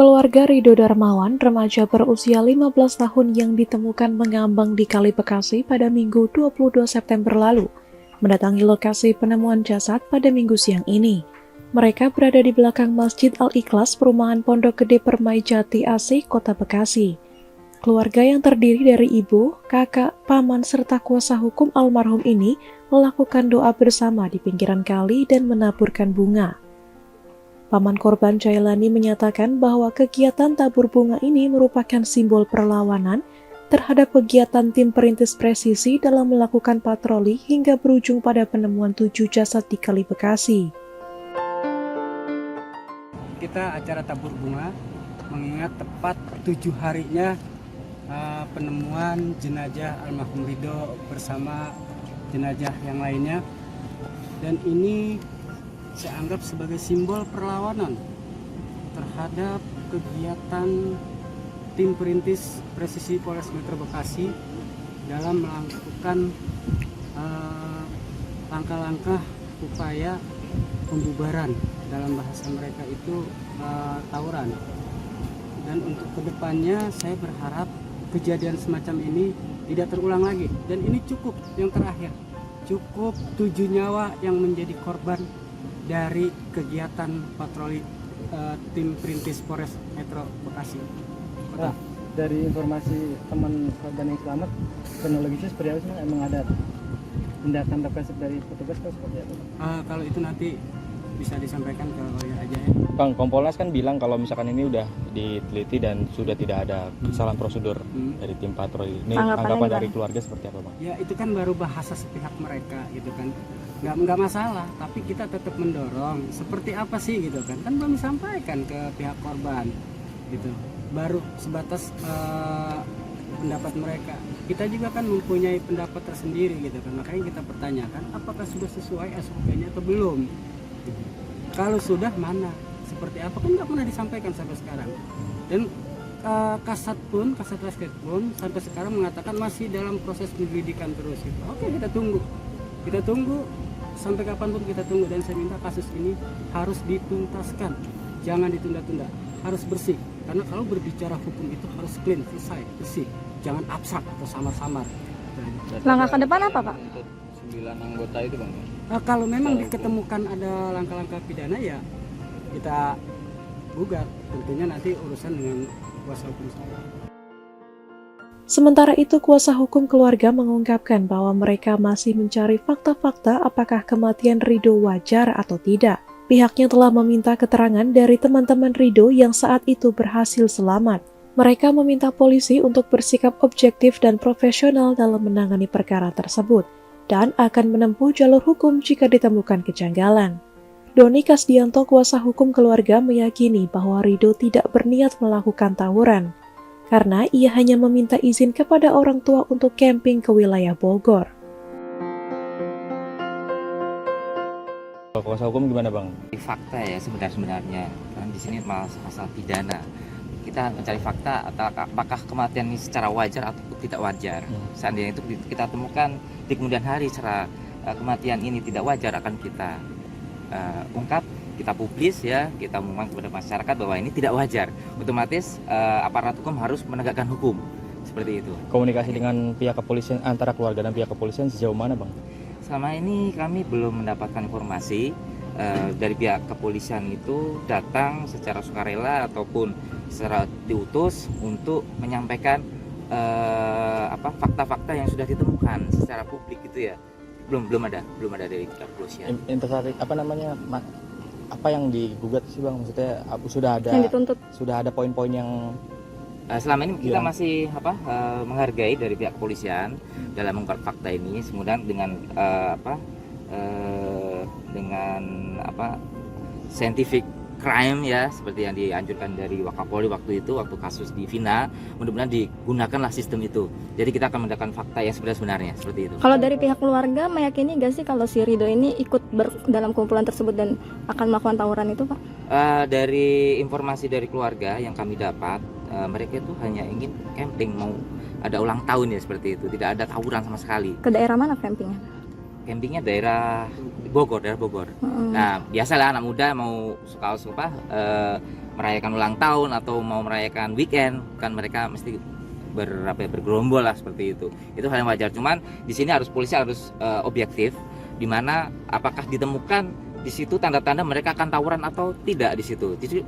Keluarga Ridho Darmawan, remaja berusia 15 tahun yang ditemukan mengambang di Kali Bekasi pada Minggu 22 September lalu, mendatangi lokasi penemuan jasad pada Minggu siang ini. Mereka berada di belakang Masjid Al-Ikhlas, Perumahan Pondok Gede Permai Jati Asih, Kota Bekasi. Keluarga yang terdiri dari ibu, kakak, paman, serta kuasa hukum almarhum ini melakukan doa bersama di pinggiran kali dan menaburkan bunga. Paman korban Jailani menyatakan bahwa kegiatan tabur bunga ini merupakan simbol perlawanan terhadap kegiatan tim perintis presisi dalam melakukan patroli hingga berujung pada penemuan 7 jasad di Kali Bekasi. Kita acara tabur bunga mengingat tepat 7 harinya penemuan jenazah almarhum Ridho bersama jenazah yang lainnya, dan ini saya anggap sebagai simbol perlawanan terhadap kegiatan tim perintis presisi Polres Metro Bekasi dalam melakukan langkah-langkah upaya pembubaran, dalam bahasa mereka itu tawuran. Dan untuk kedepannya saya berharap kejadian semacam ini tidak terulang lagi, dan ini cukup yang terakhir, cukup 7 nyawa yang menjadi korban dari kegiatan patroli tim perintis Polres Metro Bekasi. Nah, dari informasi teman korban yang selamat, kronologisnya seperti apa sih? Emang ada tindakan represif dari petugas atau seperti apa? Kalau itu nanti bisa disampaikan ke lawyer aja ya. Bang, Kompolnas kan bilang kalau misalkan ini udah diteliti dan sudah tidak ada kesalahan prosedur dari tim patroli. Ini anggapan dari keluarga seperti apa, Bang? Ya itu kan baru bahasa sepihak mereka gitu kan. Nggak masalah, tapi kita tetap mendorong seperti apa sih gitu kan. Kan belum disampaikan ke pihak korban gitu. Baru sebatas pendapat mereka. Kita juga kan mempunyai pendapat tersendiri gitu kan. Makanya kita pertanyakan apakah sudah sesuai SOP-nya atau belum. Kalau sudah, mana? Seperti apa? Kan nggak pernah disampaikan sampai sekarang. Dan Kasat Reskrim pun sampai sekarang mengatakan masih dalam proses penyelidikan terus. Gitu. Oke, kita tunggu sampai kapanpun kita tunggu, dan saya minta kasus ini harus dituntaskan, jangan ditunda-tunda, harus bersih. Karena kalau berbicara hukum itu harus clean, selesai, bersih, jangan abstrak atau samar-samar. Langkah ke depan apa, Pak? Untuk 9 anggota itu, Bang. Kalau memang diketemukan ada langkah-langkah pidana, ya kita gugat. Tentunya nanti urusan dengan kuasa hukum saya. Sementara itu, kuasa hukum keluarga mengungkapkan bahwa mereka masih mencari fakta-fakta apakah kematian Ridho wajar atau tidak. Pihaknya telah meminta keterangan dari teman-teman Ridho yang saat itu berhasil selamat. Mereka meminta polisi untuk bersikap objektif dan profesional dalam menangani perkara tersebut, dan akan menempuh jalur hukum jika ditemukan kejanggalan. Doni Kasdianto, kuasa hukum keluarga, meyakini bahwa Ridho tidak berniat melakukan tawuran, karena ia hanya meminta izin kepada orang tua untuk camping ke wilayah Bogor. Kuasa hukum gimana, Bang? Fakta ya sebenarnya kan di sini masalah pidana. Kita mencari fakta apakah kematian ini secara wajar atau tidak wajar. Seandainya itu kita temukan di kemudian hari secara kematian ini tidak wajar, akan kita ungkap, kita publis ya, kita mengumumkan kepada masyarakat bahwa ini tidak wajar. Otomatis aparat hukum harus menegakkan hukum, seperti itu. Komunikasi dengan pihak kepolisian, antara keluarga dan pihak kepolisian sejauh mana, Bang? Selama ini kami belum mendapatkan informasi dari pihak kepolisian itu datang secara sukarela ataupun secara diutus untuk menyampaikan fakta-fakta yang sudah ditemukan secara publik gitu ya. Belum ada dari pihak kepolisian. Apa yang digugat sih, Bang? Maksudnya Yang dituntut. sudah ada poin-poin yang selama ini kita masih menghargai dari pihak kepolisian dalam mengungkap fakta ini, kemudian dengan scientific crime ya, seperti yang dianjurkan dari Wakapolri waktu itu, waktu kasus di Vina, mudah-mudahan digunakanlah sistem itu. Jadi kita akan mendapatkan fakta yang sebenarnya seperti itu. Kalau dari pihak keluarga meyakini gak sih kalau si Ridho ini ikut dalam kumpulan tersebut dan akan melakukan tawuran itu, Pak? Dari informasi dari keluarga yang kami dapat, mereka itu hanya ingin camping, mau ada ulang tahun ya, seperti itu. Tidak ada tawuran sama sekali. Ke daerah mana campingnya? Campingnya daerah Bogor. Nah, biasalah anak muda mau suka merayakan ulang tahun atau mau merayakan weekend, kan mereka mesti bergerombol lah seperti itu. Itu hal yang wajar. Cuman di sini polisi harus objektif, di mana apakah ditemukan di situ tanda-tanda mereka akan tawuran atau tidak di situ. Jadi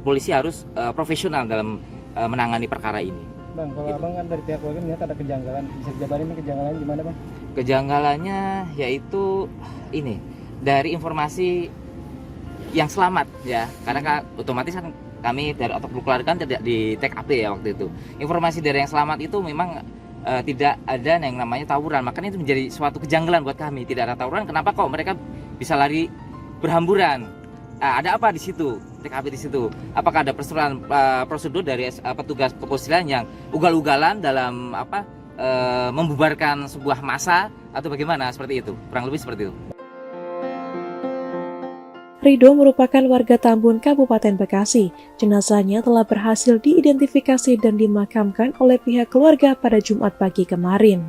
polisi harus profesional dalam menangani perkara ini. Bang, kalau abang kan dari pihak keluarga melihat ada kejanggalan, bisa dijabarin kejanggalannya gimana bang? Kejanggalannya yaitu ini, dari informasi yang selamat ya, karena otomatis kan kami dari otopsi keluarga kan tidak di TKP ya waktu itu. Informasi dari yang selamat itu memang tidak ada yang namanya tawuran, makanya itu menjadi suatu kejanggalan buat kami. Tidak ada tawuran, kenapa kok mereka bisa lari berhamburan? Ada apa di situ? TKP di situ. Apakah ada prosedur dari petugas kepolisian yang ugal-ugalan dalam membubarkan sebuah massa atau bagaimana seperti itu? Kurang lebih seperti itu. Ridho merupakan warga Tambun, Kabupaten Bekasi. Jenazahnya telah berhasil diidentifikasi dan dimakamkan oleh pihak keluarga pada Jumat pagi kemarin.